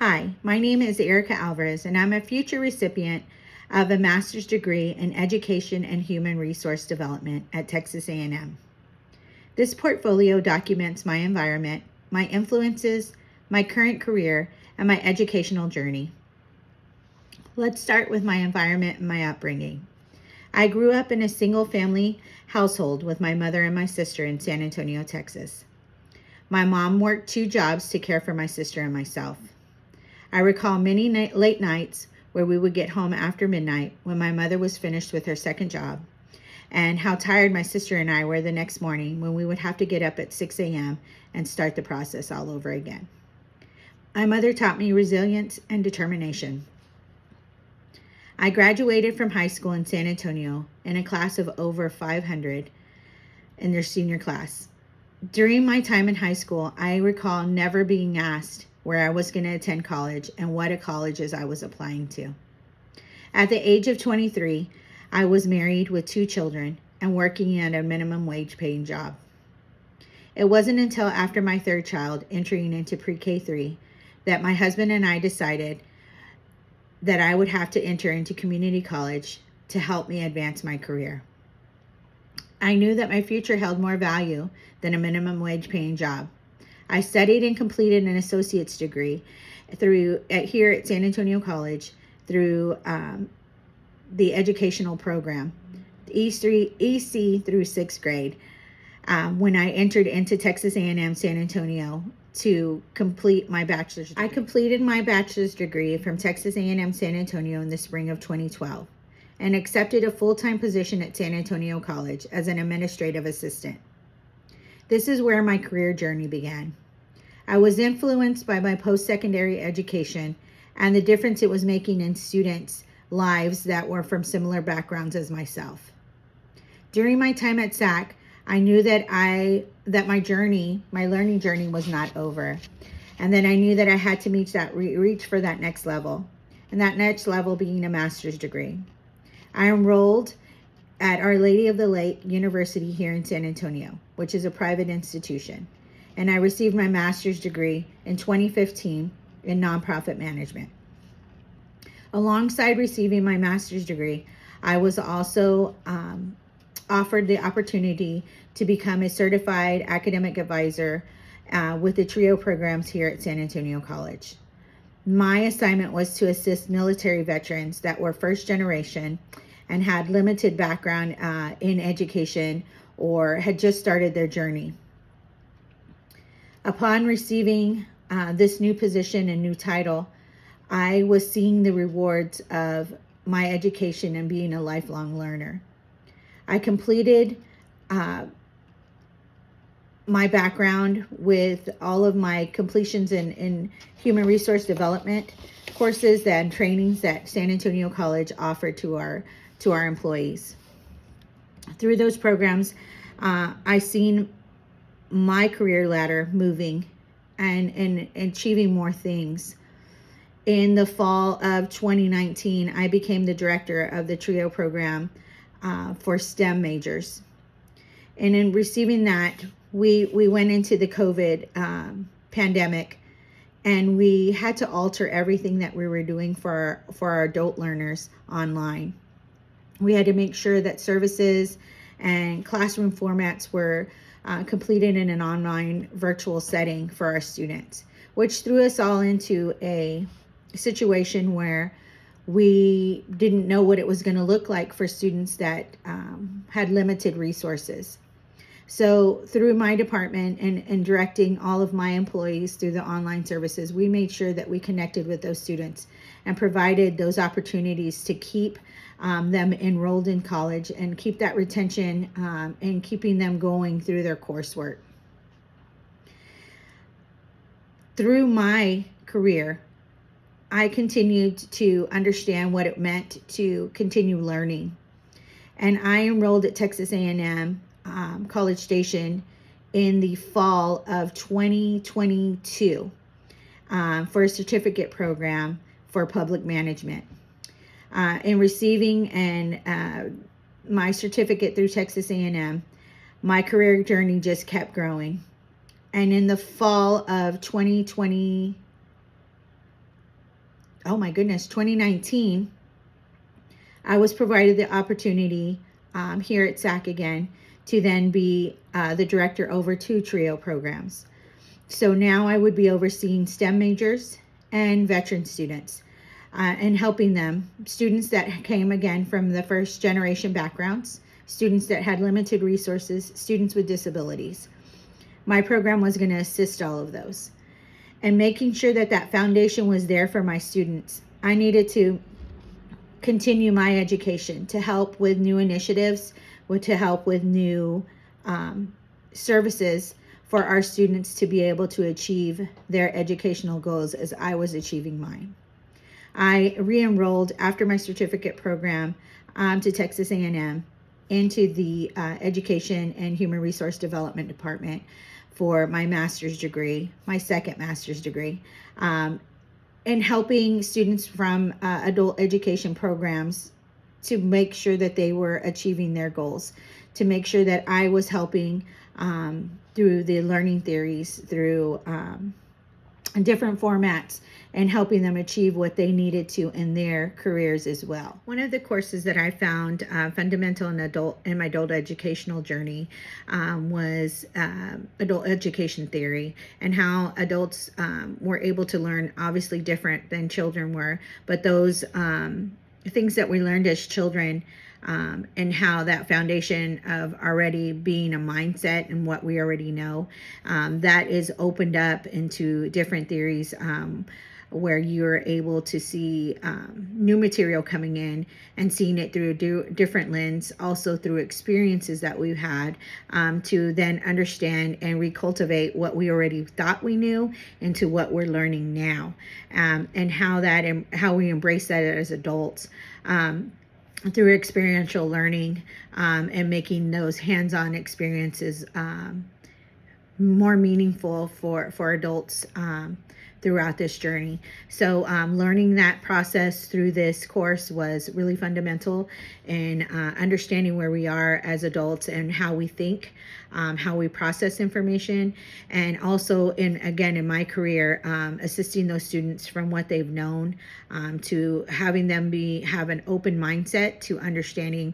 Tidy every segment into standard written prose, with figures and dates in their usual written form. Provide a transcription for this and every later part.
Hi, my name is Erica Alvarez, and I'm a future recipient of a master's degree in education and human resource development at Texas A&M. This portfolio documents my environment, my influences, my current career, and my educational journey. Let's start with my environment and my upbringing. I grew up in a single-family household with my mother and my sister in San Antonio, Texas. My mom worked 2 jobs to care for my sister and myself. I recall many late nights where we would get home after midnight when my mother was finished with her second job, and how tired my sister and I were the next morning when we would have to get up at 6 a.m. and start the process all over again. My mother taught me resilience and determination. I graduated from high school in San Antonio in a class of over 500 in their senior class. During my time in high school, I recall never being asked where I was going to attend college and what colleges I was applying to. At the age of 23, I was married with 2 children and working at a minimum wage paying job. It wasn't until after my 3rd child entering into pre-K3 that my husband and I decided that I would have to enter into community college to help me advance my career. I knew that my future held more value than a minimum wage paying job. I studied and completed an associate's degree here at San Antonio College through the educational program, EC through 6th grade, when I entered into Texas A&M San Antonio to complete my bachelor's degree. I completed my bachelor's degree from Texas A&M San Antonio in the spring of 2012 and accepted a full-time position at San Antonio College as an administrative assistant. This is where my career journey began. I was influenced by my post-secondary education and the difference it was making in students' lives that were from similar backgrounds as myself. During my time at SAC, I knew that my learning journey was not over, and then I knew that I had to reach for that next level, and that next level being a master's degree. I enrolled at Our Lady of the Lake University here in San Antonio, which is a private institution, and I received my master's degree in 2015 in nonprofit management. Alongside receiving my master's degree, I was also offered the opportunity to become a certified academic advisor with the TRIO programs here at San Antonio College. My assignment was to assist military veterans that were first generation and had limited background in education or had just started their journey. Upon receiving this new position and new title, I was seeing the rewards of my education and being a lifelong learner. I completed my background with all of my completions in human resource development courses and trainings that San Antonio College offered to our employees. Through those programs, I seen my career ladder moving and achieving more things. In the fall of 2019, I became the director of the TRIO program for STEM majors. And in receiving that, we went into the COVID pandemic, and we had to alter everything that we were doing for our adult learners online. We had to make sure that services and classroom formats were completed in an online virtual setting for our students, which threw us all into a situation where we didn't know what it was going to look like for students that had limited resources. So through my department and directing all of my employees through the online services, we made sure that we connected with those students and provided those opportunities to keep them enrolled in college and keep that retention and keeping them going through their coursework. Through my career, I continued to understand what it meant to continue learning. And I enrolled at Texas A&M College Station in the fall of 2022 for a certificate program for public management. In receiving my certificate through Texas A&M, my career journey just kept growing. And in the fall of 2022, oh my goodness, 2019, I was provided the opportunity here at SAC again to then be the director over 2 TRIO programs. So now I would be overseeing STEM majors and veteran students and helping them, students that came again from the first generation backgrounds, students that had limited resources, students with disabilities. My program was going to assist all of those. And making sure that that foundation was there for my students, I needed to continue my education to help with new initiatives, to help with new services for our students to be able to achieve their educational goals as I was achieving mine. I re-enrolled after my certificate program to Texas A&M into the Education and Human Resource Development Department for my master's degree, my second master's degree, and helping students from adult education programs to make sure that they were achieving their goals, to make sure that I was helping through the learning theories, through different formats, and helping them achieve what they needed to in their careers as well. One of the courses that I found fundamental in my adult educational journey was adult education theory, and how adults were able to learn obviously different than children were, but those things that we learned as children, and how that foundation of already being a mindset and what we already know, that is opened up into different theories where you're able to see new material coming in and seeing it through a different lens, also through experiences that we've had, to then understand and recultivate what we already thought we knew into what we're learning now, and how we embrace that as adults. Through experiential learning, and making those hands-on experiences more meaningful for adults throughout this journey. So learning that process through this course was really fundamental in understanding where we are as adults and how we think, how we process information, and also in my career, assisting those students from what they've known, to having them have an open mindset to understanding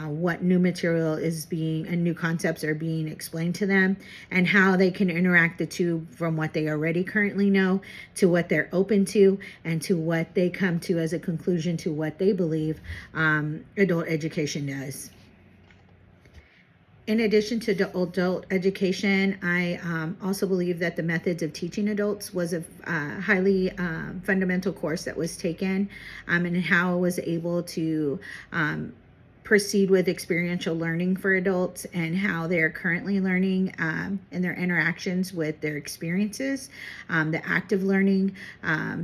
what new material and new concepts are being explained to them, and how they can interact the two from what they already currently know to what they're open to, and to what they come to as a conclusion to what they believe adult education does. In addition to adult education, I also believe that the methods of teaching adults was a highly fundamental course that was taken, and how I was able to proceed with experiential learning for adults, and how they're currently learning in their interactions with their experiences, the active learning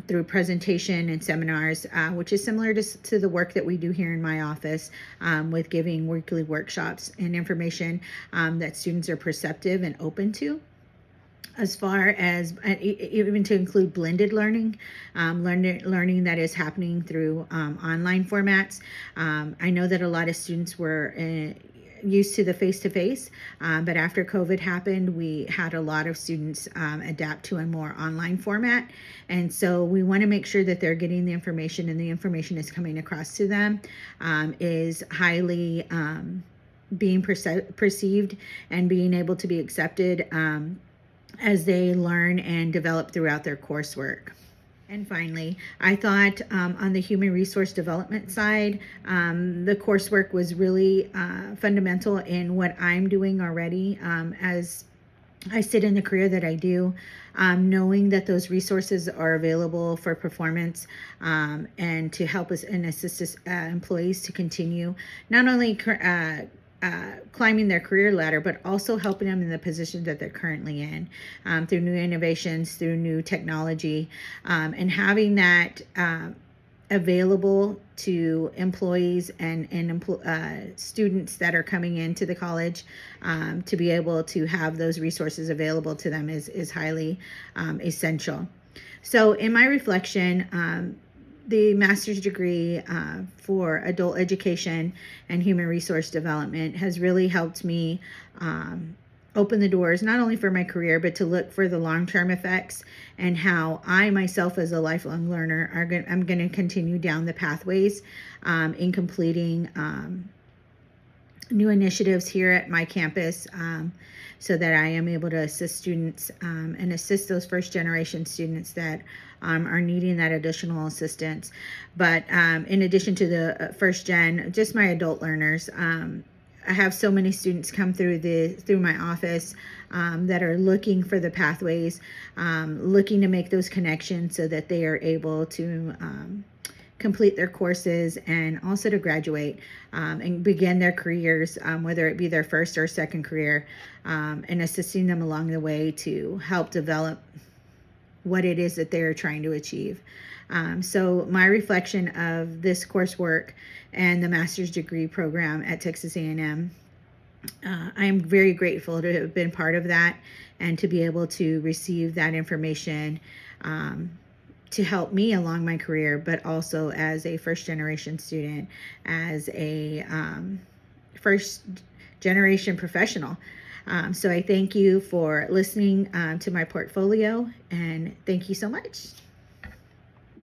through presentation and seminars, which is similar to the work that we do here in my office, with giving weekly workshops and information that students are perceptive and open to, as far as even to include blended learning, learning that is happening through online formats. I know that a lot of students were used to the face-to-face, but after COVID happened, we had a lot of students adapt to a more online format. And so we want to make sure that they're getting the information, and the information is coming across to them, is highly being perceived and being able to be accepted as they learn and develop throughout their coursework. And finally, I thought on the human resource development side, the coursework was really fundamental in what I'm doing already as I sit in the career that I do, knowing that those resources are available for performance, and to help us and assist employees to continue not only climbing their career ladder, but also helping them in the position that they're currently in, through new innovations, through new technology, and having that available to employees and students that are coming into the college, to be able to have those resources available to them is highly essential. So in my reflection, the master's degree for adult education and human resource development has really helped me open the doors not only for my career, but to look for the long-term effects and how I myself as a lifelong learner I'm going to continue down the pathways in completing new initiatives here at my campus, so that I am able to assist students and assist those first generation students that are needing that additional assistance. But in addition to the first gen, just my adult learners, I have so many students come through my office that are looking for the pathways, looking to make those connections so that they are able to complete their courses and also to graduate and begin their careers, whether it be their first or second career, and assisting them along the way to help develop what it is that they're trying to achieve. So my reflection of this coursework and the master's degree program at Texas A&M, I am very grateful to have been part of that and to be able to receive that information to help me along my career, but also as a first generation student, as a first generation professional. So I thank you for listening to my portfolio, and thank you so much.